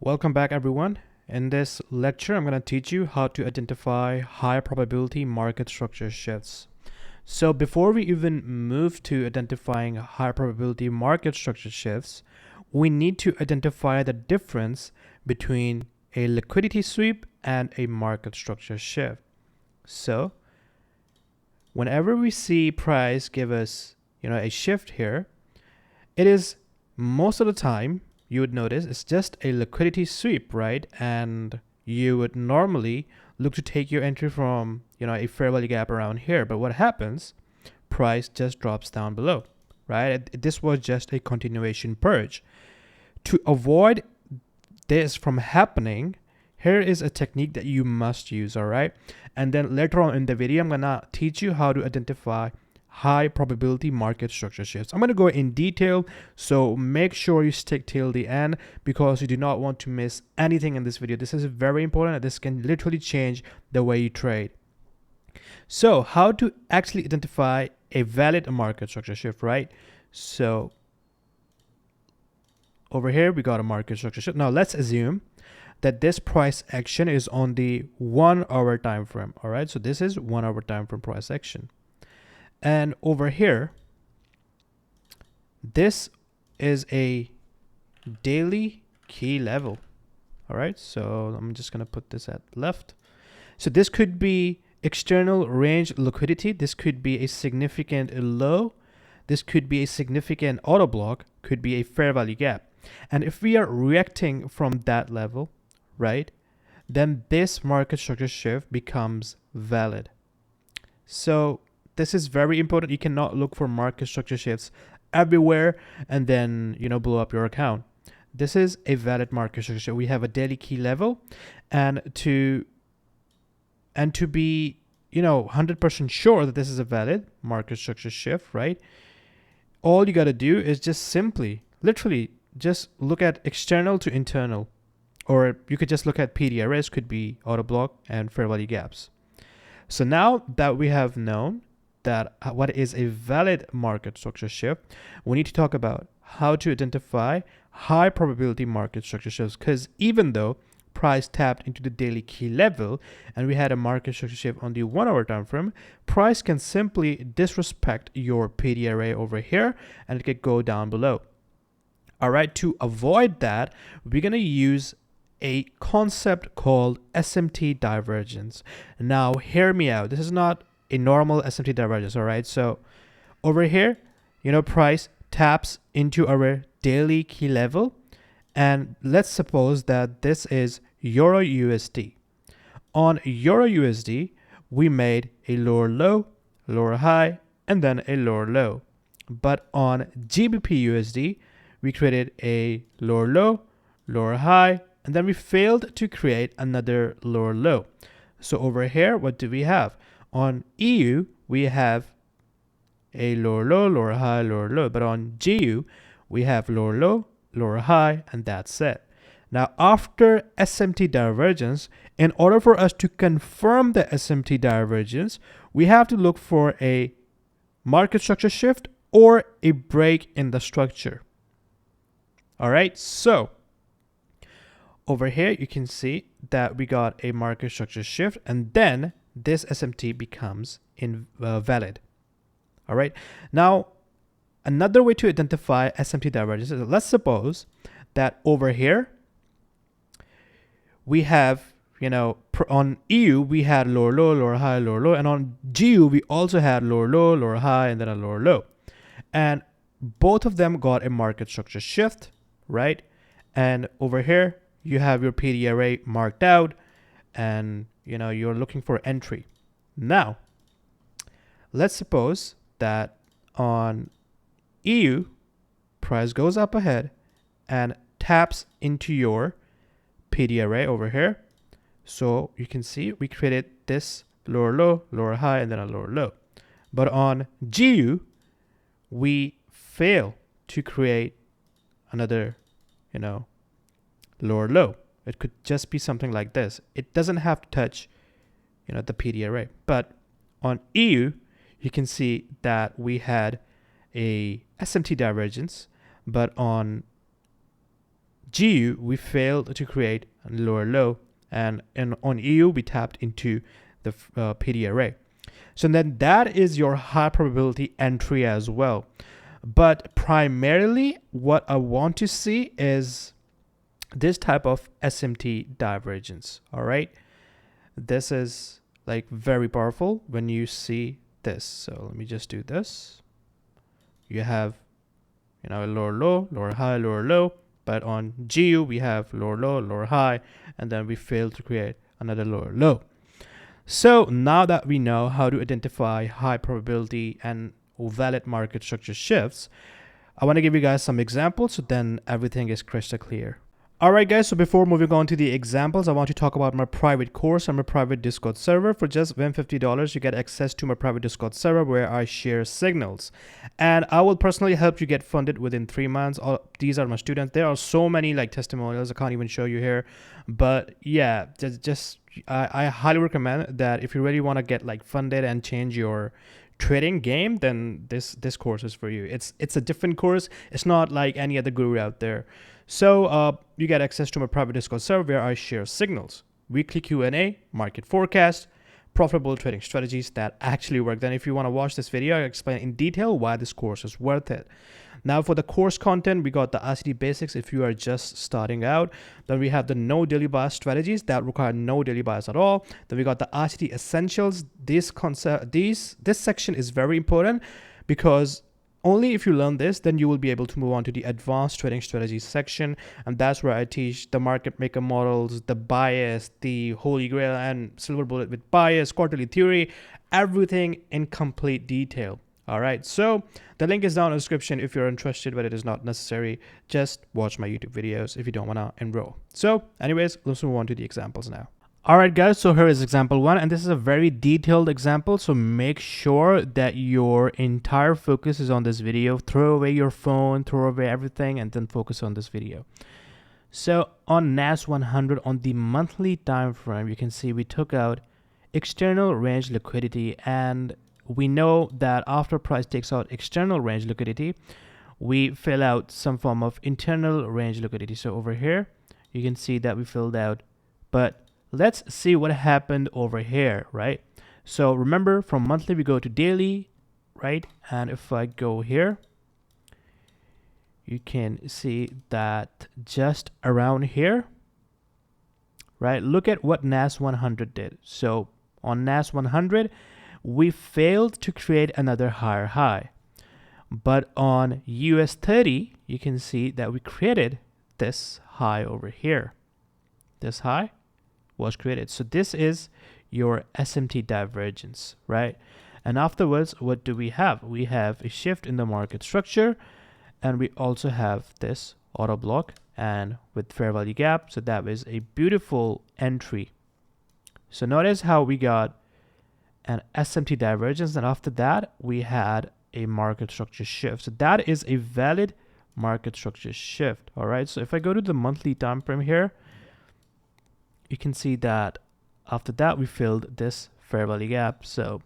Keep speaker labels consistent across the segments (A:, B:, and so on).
A: Welcome back, everyone. In this lecture, I'm going to teach you how to identify high probability market structure shifts. So before we even move to identifying high probability market structure shifts, we need to identify the difference between a liquidity sweep and a market structure shift. So whenever we see price give us, a shift here, it is most of the time you would notice it's just a liquidity sweep, right? And you would normally look to take your entry from, a fair value gap around here. But what happens? Price just drops down below, right? This was just a continuation purge. To avoid this from happening, here is a technique that you must use, all right? And then later on in the video, I'm gonna teach you how to identify high probability market structure shifts. I'm going to go in detail, so make sure you stick till the end because you do not want to miss anything in this video. This is very important. This can literally change the way you trade. So how to actually identify a valid market structure shift, right? So over here we got a market structure shift. Now let's assume that this price action is on the 1 hour time frame. All right, so this is 1 hour time frame price action. And over here, this is a daily key level. All right, so I'm just going to put this at left. So this could be external range liquidity. This could be a significant low. This could be a significant auto block, could be a fair value gap. And if we are reacting from that level, right, then this market structure shift becomes valid. So this is very important. You cannot look for market structure shifts everywhere and then, blow up your account. This is a valid market structure shift. We have a daily key level, and to be, 100% sure that this is a valid market structure shift, right? All you got to do is just simply, literally, just look at external to internal, or you could just look at PDRS, could be auto block and fair value gaps. So now that we have known that what is a valid market structure shift, we need to talk about how to identify high probability market structure shifts, because even though price tapped into the daily key level and we had a market structure shift on the 1 hour time frame, price can simply disrespect your PDRA over here and it could go down below. All right, to avoid that, we're going to use a concept called SMT divergence. Now hear me out. This is not a normal SMT divergence, all right? So over here, price taps into our daily key level, and let's suppose that this is Euro USD. On Euro USD, we made a lower low, lower high, and then a lower low. But on GBP USD, we created a lower low, lower high, and then we failed to create another lower low. So over here, what do we have? On EU, we have a lower low, lower high, lower low. But on GU, we have lower low, lower high, and that's it. Now, after SMT divergence, in order for us to confirm the SMT divergence, we have to look for a market structure shift or a break in the structure. All right, so over here, you can see that we got a market structure shift, and then this SMT becomes invalid. All right. Now, another way to identify SMT divergence is, let's suppose that over here, we have, on EU, we had lower low, lower high, lower low. And on GU, we also had lower low, lower high, and then a lower low. And both of them got a market structure shift, right? And over here, you have your PDRA marked out, and you're looking for entry. Now, let's suppose that on EU, price goes up ahead and taps into your PDRA over here. So you can see we created this lower low, lower high, and then a lower low. But on GU, we fail to create another, lower low. It could just be something like this. It doesn't have to touch, the PDRA. But on EU, you can see that we had a SMT divergence, but on GU, we failed to create a lower low, and on EU, we tapped into the PD array. So then that is your high probability entry as well. But primarily what I want to see is this type of SMT divergence. All right. This is like very powerful when you see this. So let me just do this. You have, a lower low, lower high, lower low. But on GU, we have lower low, lower high, and then we fail to create another lower low. So now that we know how to identify high probability and valid market structure shifts, I want to give you guys some examples so then everything is crystal clear. All right, guys, so before moving on to the examples, I want to talk about my private course and my private Discord server. For just $150, you get access to my private Discord server where I share signals. And I will personally help you get funded within 3 months. These are my students. There are so many like testimonials I can't even show you here. But yeah, I highly recommend that if you really want to get like funded and change your trading game, then this course is for you. It's a different course. It's not like any other guru out there. So you get access to my private Discord server where I share signals, weekly Q&A, market forecast, profitable trading strategies that actually work. Then if you want to watch this video, I explain in detail why this course is worth it. Now for the course content, we got the ICT basics if you are just starting out. Then we have the no daily bias strategies that require no daily bias at all. Then we got the ICT essentials. This section is very important because only if you learn this, then you will be able to move on to the advanced trading strategies section. And that's where I teach the market maker models, the bias, the holy grail and silver bullet with bias, quarterly theory, everything in complete detail. All right, so the link is down in the description if you're interested, but it is not necessary. Just watch my YouTube videos if you don't want to enroll. So anyways, let's move on to the examples now. All right, guys, so here is example 1, and this is a very detailed example. So make sure that your entire focus is on this video. Throw away your phone, throw away everything, and then focus on this video. So on NAS 100 on the monthly time frame, you can see we took out external range liquidity, and we know that after price takes out external range liquidity, we fill out some form of internal range liquidity. So over here, you can see that we filled out, but let's see what happened over here, right? So remember, from monthly, we go to daily, right? And if I go here, you can see that just around here, right? Look at what NAS 100 did. So on NAS 100, we failed to create another higher high. But on US 30, you can see that we created this high over here. This high was created. So this is your SMT divergence, right? And afterwards, what do we have? We have a shift in the market structure, and we also have this auto block and with fair value gap. So that is a beautiful entry. So notice how we got an SMT divergence, and after that, we had a market structure shift. So that is a valid market structure shift. All right. So if I go to the monthly time frame here, you can see that after that, we filled this fair value gap. So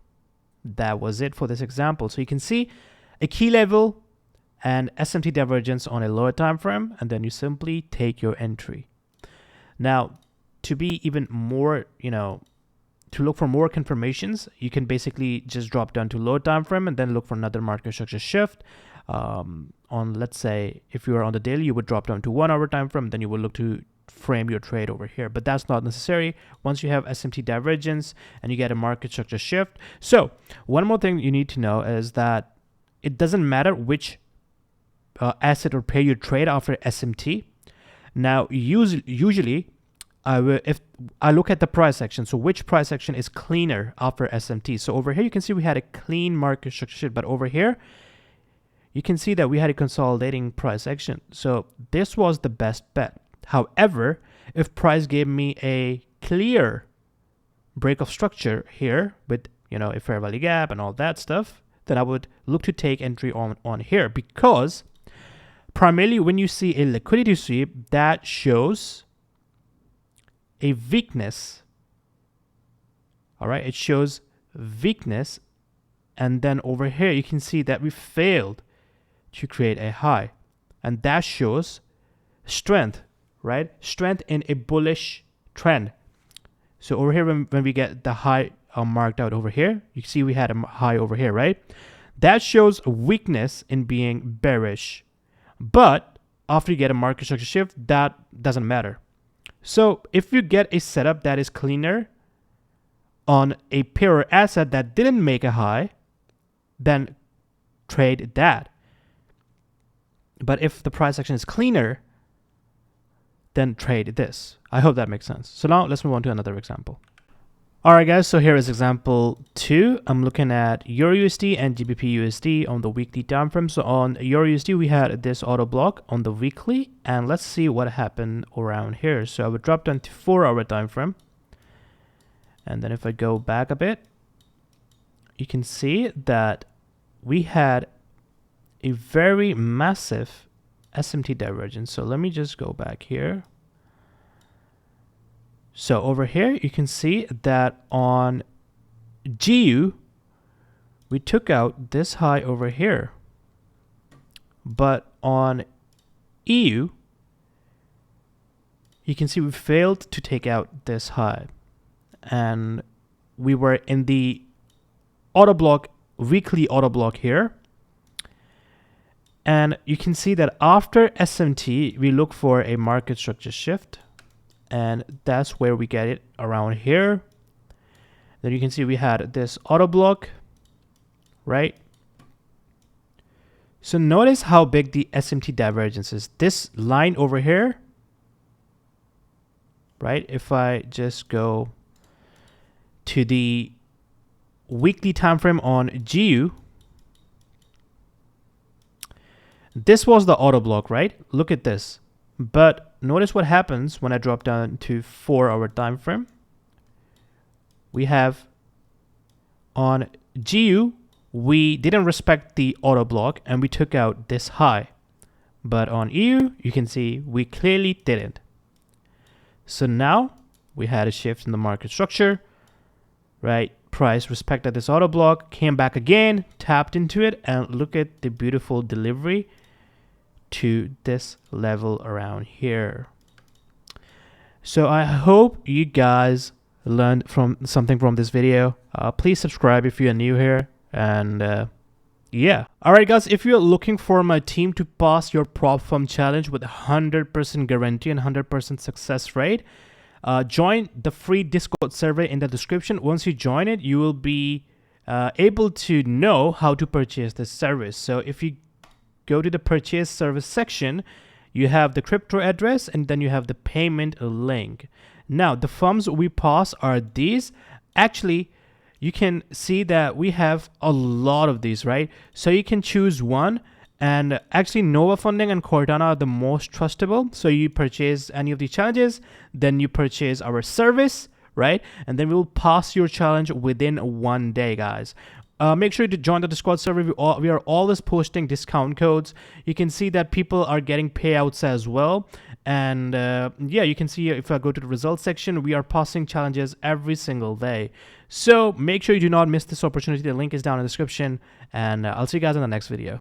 A: that was it for this example. So you can see a key level and SMT divergence on a lower time frame, and then you simply take your entry. Now, to be even more, to look for more confirmations, you can basically just drop down to lower time frame and then look for another market structure shift. On, let's say, if you are on the daily, you would drop down to 1 hour time frame, then you would look to frame your trade over here, but that's not necessary once you have SMT divergence and you get a market structure shift. So one more thing you need to know is that it doesn't matter which asset or pair you trade after SMT. Now, usually, if I look at the price action, so which price action is cleaner after SMT? So over here, you can see we had a clean market structure shift, but over here, you can see that we had a consolidating price action. So this was the best bet. However, if price gave me a clear break of structure here with, a fair value gap and all that stuff, then I would look to take entry on here, because primarily when you see a liquidity sweep, that shows a weakness. All right, it shows weakness. And then over here, you can see that we failed to create a high, and that shows strength right? Strength in a bullish trend. So over here, when we get the high marked out over here, you see we had a high over here, right? That shows weakness in being bearish. But after you get a market structure shift, that doesn't matter. So if you get a setup that is cleaner on a pair or asset that didn't make a high, then trade that. But if the price action is cleaner, then trade this. I hope that makes sense. So now let's move on to another example. All right, guys, so here is example 2. I'm looking at EUR/USD and GBP/USD on the weekly time frame. So on EUR/USD, we had this auto block on the weekly, and let's see what happened around here. So I would drop down to 4-hour time frame. And then if I go back a bit, you can see that we had a very massive SMT divergence. So let me just go back here. So over here, you can see that on GU, we took out this high over here. But on EU, you can see we failed to take out this high. And we were in the auto block, weekly auto block here. And you can see that after SMT, we look for a market structure shift. And that's where we get it around here. Then you can see we had this auto block, right? So notice how big the SMT divergence is. This line over here, right? If I just go to the weekly time frame on GU, this was the auto block, right? Look at this. But notice what happens when I drop down to 4-hour time frame. We have on GU, we didn't respect the auto block and we took out this high. But on EU, you can see we clearly didn't. So now we had a shift in the market structure, right? Price respected this auto block, came back again, tapped into it, and look at the beautiful delivery to this level around here. So I hope you guys learned something from this video. Please subscribe if you're new here, and yeah. Alright guys, if you're looking for my team to pass your prop firm challenge with 100% guarantee and 100% success rate, join the free Discord server in the description. Once you join it, you will be able to know how to purchase this service. So if you go to the purchase service section, you have the crypto address and then you have the payment link. Now the firms we pass are these. Actually, you can see that we have a lot of these, right? So you can choose one, and actually Nova Funding and Cortana are the most trustable. So you purchase any of these challenges, then you purchase our service, right? And then we will pass your challenge within 1 day, guys. Make sure to join the Discord server. We are always posting discount codes. You can see that people are getting payouts as well. And yeah, you can see if I go to the results section, we are passing challenges every single day. So make sure you do not miss this opportunity. The link is down in the description. And I'll see you guys in the next video.